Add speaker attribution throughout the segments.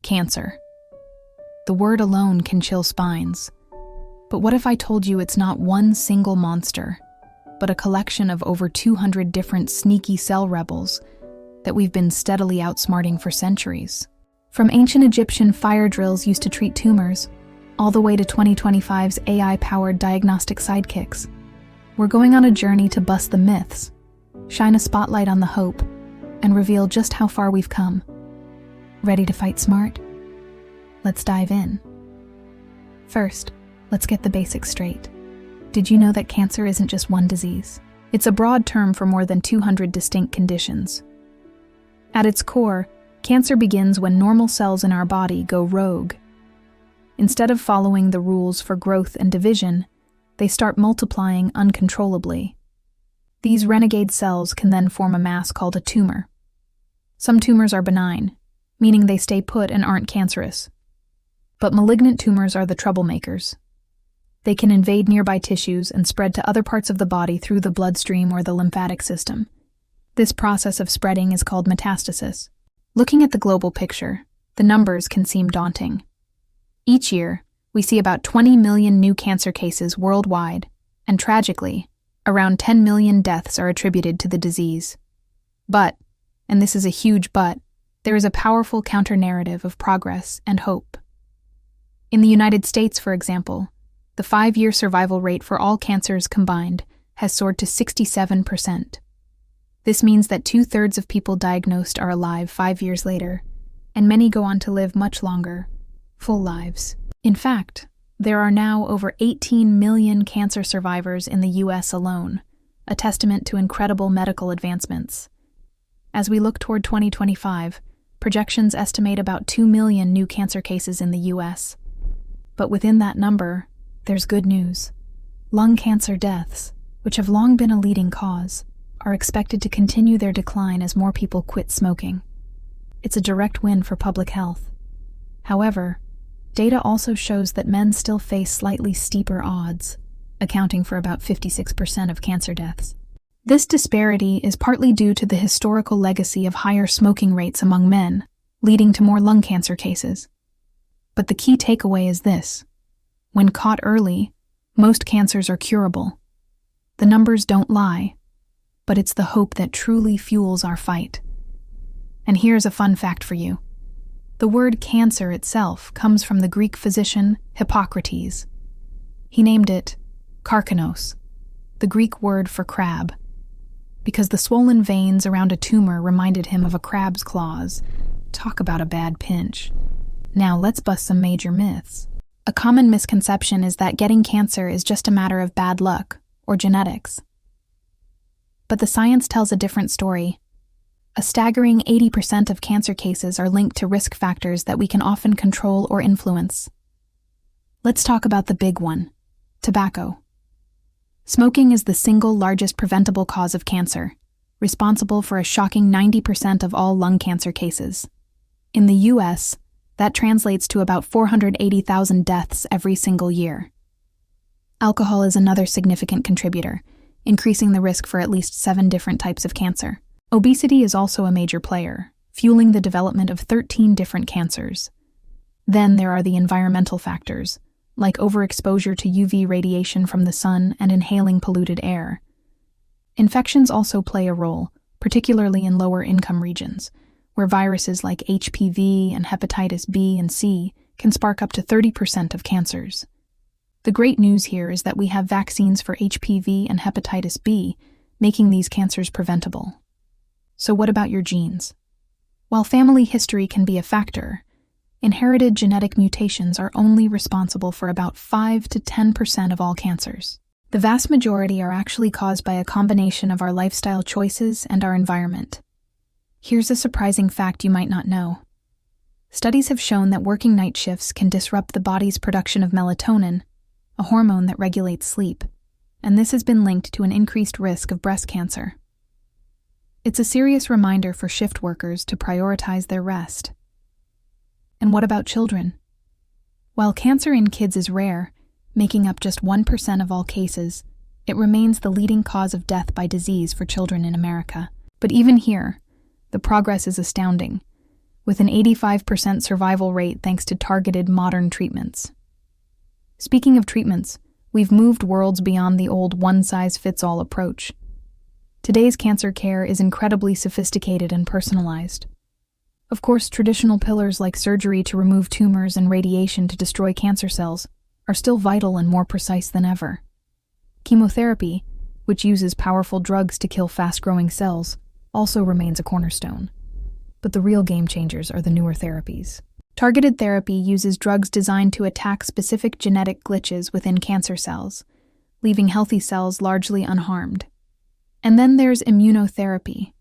Speaker 1: Cancer. The word alone can chill spines. But what if I told you it's not one single monster, but a collection of over 200 different sneaky cell rebels that we've been steadily outsmarting for centuries? From ancient Egyptian fire drills used to treat tumors, all the way to 2025's AI-powered diagnostic sidekicks, we're going on a journey to bust the myths, shine a spotlight on the hope, and reveal just how far we've come. Ready to fight smart? Let's dive in. First, let's get the basics straight. Did you know that cancer isn't just one disease? It's a broad term for more than 200 distinct conditions. At its core, cancer begins when normal cells in our body go rogue. Instead of following the rules for growth and division, they start multiplying uncontrollably. These renegade cells can then form a mass called a tumor. Some tumors are benign, meaning they stay put and aren't cancerous. But malignant tumors are the troublemakers. They can invade nearby tissues and spread to other parts of the body through the bloodstream or the lymphatic system. This process of spreading is called metastasis. Looking at the global picture, the numbers can seem daunting. Each year, we see about 20 million new cancer cases worldwide, and tragically, around 10 million deaths are attributed to the disease. But, and this is a huge but, there is a powerful counter-narrative of progress and hope. In the United States, for example, the 5-year survival rate for all cancers combined has soared to 67%. This means that 2/3 of people diagnosed are alive 5 years later, and many go on to live much longer, full lives. In fact, there are now over 18 million cancer survivors in the U.S. alone, a testament to incredible medical advancements. As we look toward 2025, projections estimate about 2 million new cancer cases in the U.S. But within that number, there's good news. Lung cancer deaths, which have long been a leading cause, are expected to continue their decline as more people quit smoking. It's a direct win for public health. However, data also shows that men still face slightly steeper odds, accounting for about 56% of cancer deaths. This disparity is partly due to the historical legacy of higher smoking rates among men, leading to more lung cancer cases. But the key takeaway is this: when caught early, most cancers are curable. The numbers don't lie, but it's the hope that truly fuels our fight. And here's a fun fact for you. The word cancer itself comes from the Greek physician Hippocrates. He named it karkinos, the Greek word for crab, because the swollen veins around a tumor reminded him of a crab's claws. Talk about a bad pinch. Now let's bust some major myths. A common misconception is that getting cancer is just a matter of bad luck or genetics. But the science tells a different story. A staggering 80% of cancer cases are linked to risk factors that we can often control or influence. Let's talk about the big one: tobacco. Smoking is the single largest preventable cause of cancer, responsible for a shocking 90% of all lung cancer cases. In the U.S., that translates to about 480,000 deaths every single year. Alcohol is another significant contributor, increasing the risk for at least 7 different types of cancer. Obesity is also a major player, fueling the development of 13 different cancers. Then there are the environmental factors, like overexposure to UV radiation from the sun and inhaling polluted air. Infections also play a role, particularly in lower-income regions, where viruses like HPV and hepatitis B and C can spark up to 30% of cancers. The great news here is that we have vaccines for HPV and hepatitis B, making these cancers preventable. So what about your genes? While family history can be a factor, inherited genetic mutations are only responsible for about 5 to 10% of all cancers. The vast majority are actually caused by a combination of our lifestyle choices and our environment. Here's a surprising fact you might not know. Studies have shown that working night shifts can disrupt the body's production of melatonin, a hormone that regulates sleep, and this has been linked to an increased risk of breast cancer. It's a serious reminder for shift workers to prioritize their rest. And what about children? While cancer in kids is rare, making up just 1% of all cases, it remains the leading cause of death by disease for children in America. But even here, the progress is astounding. with an 85% survival rate thanks to targeted modern treatments. Speaking of treatments, we've moved worlds beyond the old one-size-fits-all approach. Today's cancer care is incredibly sophisticated and personalized. Of course, traditional pillars like surgery to remove tumors and radiation to destroy cancer cells are still vital and more precise than ever. Chemotherapy, which uses powerful drugs to kill fast-growing cells, also remains a cornerstone. But the real game changers are the newer therapies. Targeted therapy uses drugs designed to attack specific genetic glitches within cancer cells, leaving healthy cells largely unharmed. And then there's immunotherapy,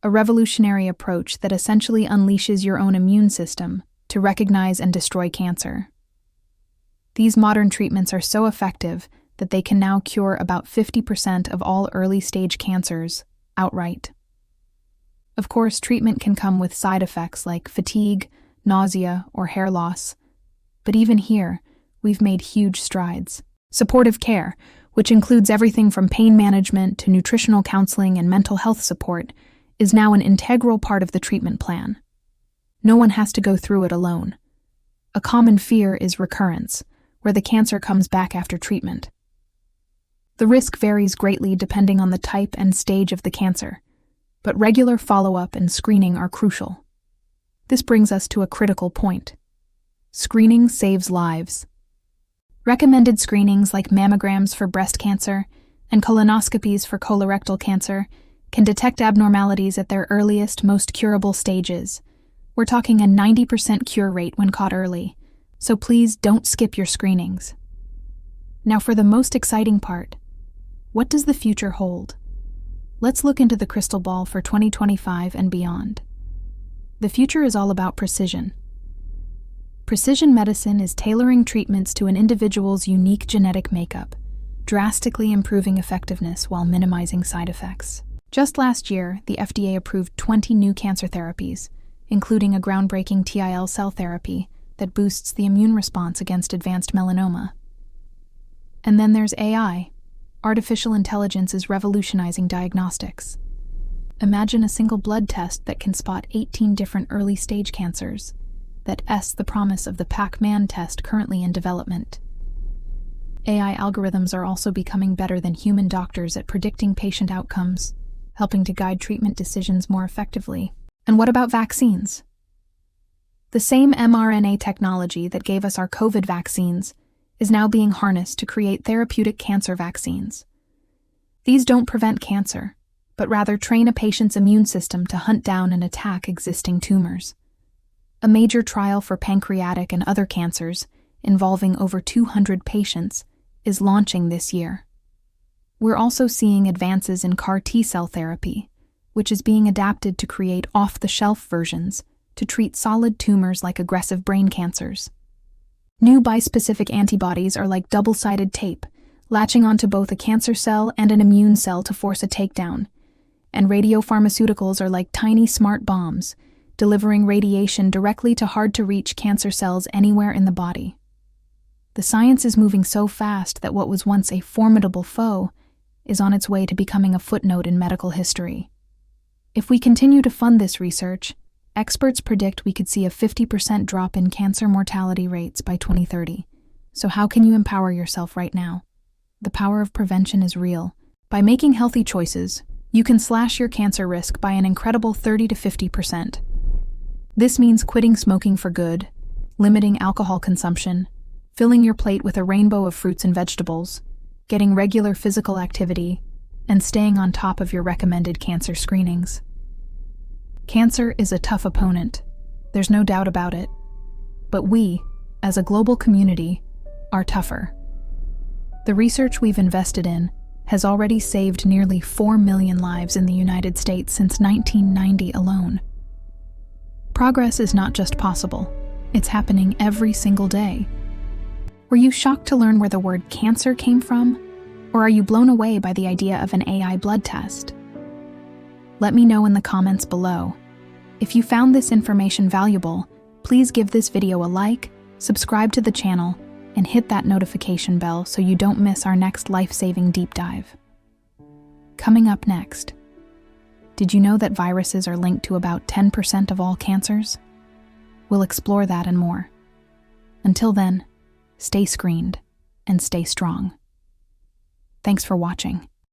Speaker 1: a revolutionary approach that essentially unleashes your own immune system to recognize and destroy cancer. These modern treatments are so effective that they can now cure about 50% of all early-stage cancers outright. Of course, treatment can come with side effects like fatigue, nausea, or hair loss. But even here, we've made huge strides. Supportive care, which includes everything from pain management to nutritional counseling and mental health support, is now an integral part of the treatment plan. No one has to go through it alone. A common fear is recurrence, where the cancer comes back after treatment. The risk varies greatly depending on the type and stage of the cancer, but regular follow-up and screening are crucial. This brings us to a critical point. Screening saves lives. Recommended screenings like mammograms for breast cancer and colonoscopies for colorectal cancer can detect abnormalities at their earliest, most curable stages. We're talking a 90% cure rate when caught early, so please don't skip your screenings. Now for the most exciting part. What does the future hold? Let's look into the crystal ball for 2025 and beyond. The future is all about precision. Precision medicine is tailoring treatments to an individual's unique genetic makeup, drastically improving effectiveness while minimizing side effects. Just last year, the FDA approved 20 new cancer therapies, including a groundbreaking TIL cell therapy that boosts the immune response against advanced melanoma. And then there's AI. Artificial intelligence is revolutionizing diagnostics. Imagine a single blood test that can spot 18 different early-stage cancers. That's the promise of the Pac-Man test currently in development. AI algorithms are also becoming better than human doctors at predicting patient outcomes, helping to guide treatment decisions more effectively. And what about vaccines? The same mRNA technology that gave us our COVID vaccines is now being harnessed to create therapeutic cancer vaccines. These don't prevent cancer, but rather train a patient's immune system to hunt down and attack existing tumors. A major trial for pancreatic and other cancers, involving over 200 patients, is launching this year. We're also seeing advances in CAR T-cell therapy, which is being adapted to create off-the-shelf versions to treat solid tumors like aggressive brain cancers. New bispecific antibodies are like double-sided tape, latching onto both a cancer cell and an immune cell to force a takedown. And radiopharmaceuticals are like tiny smart bombs, delivering radiation directly to hard-to-reach cancer cells anywhere in the body. The science is moving so fast that what was once a formidable foe is on its way to becoming a footnote in medical history. If we continue to fund this research, experts predict we could see a 50% drop in cancer mortality rates by 2030. So how can you empower yourself right now? The power of prevention is real. By making healthy choices, you can slash your cancer risk by an incredible 30 to 50%. This means quitting smoking for good, limiting alcohol consumption, filling your plate with a rainbow of fruits and vegetables, getting regular physical activity, and staying on top of your recommended cancer screenings. Cancer is a tough opponent, there's no doubt about it. But we, as a global community, are tougher. The research we've invested in has already saved nearly 4 million lives in the United States since 1990 alone. Progress is not just possible, it's happening every single day. Were you shocked to learn where the word cancer came from? Or are you blown away by the idea of an AI blood test? Let me know in the comments below. If you found this information valuable, please give this video a like, subscribe to the channel, and hit that notification bell so you don't miss our next life-saving deep dive. Coming up next, did you know that viruses are linked to about 10% of all cancers? We'll explore that and more. Until then, stay screened and stay strong. Thanks for watching.